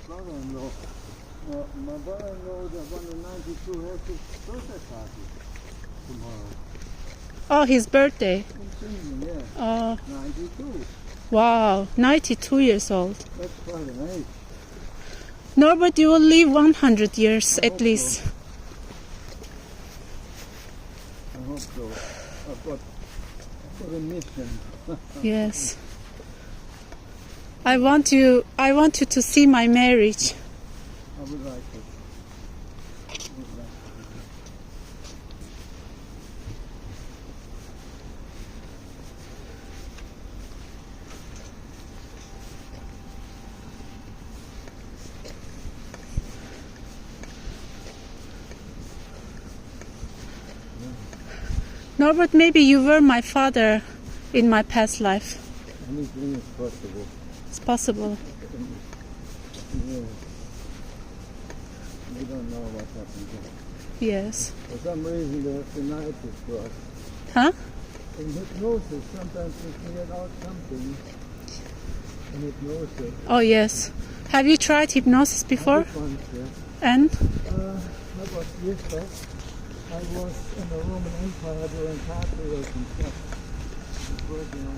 brother-in-law. My brother-in-law is 192 has his birthday party tomorrow. Oh, his birthday. Yeah. Oh, 92. wow, 92 years old. That's quite an age. Norbert, you will live 100 years at least. So. I hope so. I've got a mission. Yes. I want you to see my marriage. I would like it. Norbert, maybe you were my father in my past life. Anything is possible. It's possible. Yeah. We don't know what happened here. Yes. For some reason the night is crossed. Huh? In hypnosis, sometimes you can get out something in hypnosis. Oh, yes. Have you tried hypnosis before? Once, yeah. And? I was years back. I was in the Roman Empire doing cartwheels and stuff. I was working on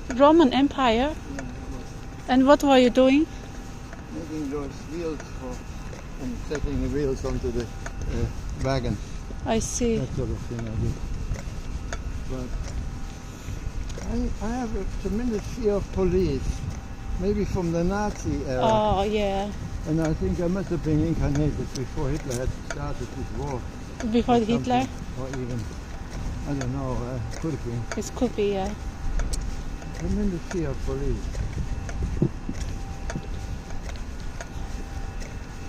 those. Roman Empire? Yeah, And what were you doing? making those wheels for and setting the wheels onto the wagon. I see. That sort of thing I did. But I have a tremendous fear of police. Maybe from the Nazi era. Oh, yeah. And I think I must have been incarnated before Hitler had started his war. Before Or Hitler? something. Or even, I don't know, could have been. It could be, yeah. Tremendous fear of police.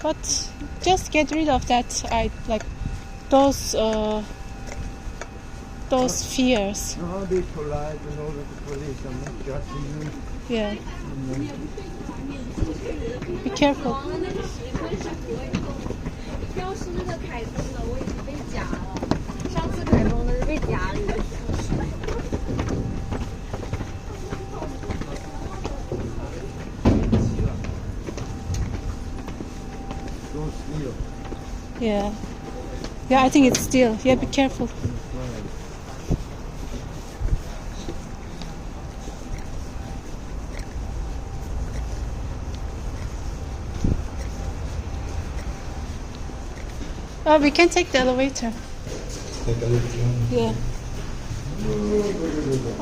But just get rid of that. I like those fears. Now be polite and all that the police are not judging them. Yeah. Be careful. 标识那个凯通的我已经被夹了，上次凯通的是被夹了一个。Don't steal. Yeah. Yeah, I think it's still. Yeah, be careful. Oh, we can take the elevator. Take a look. Yeah.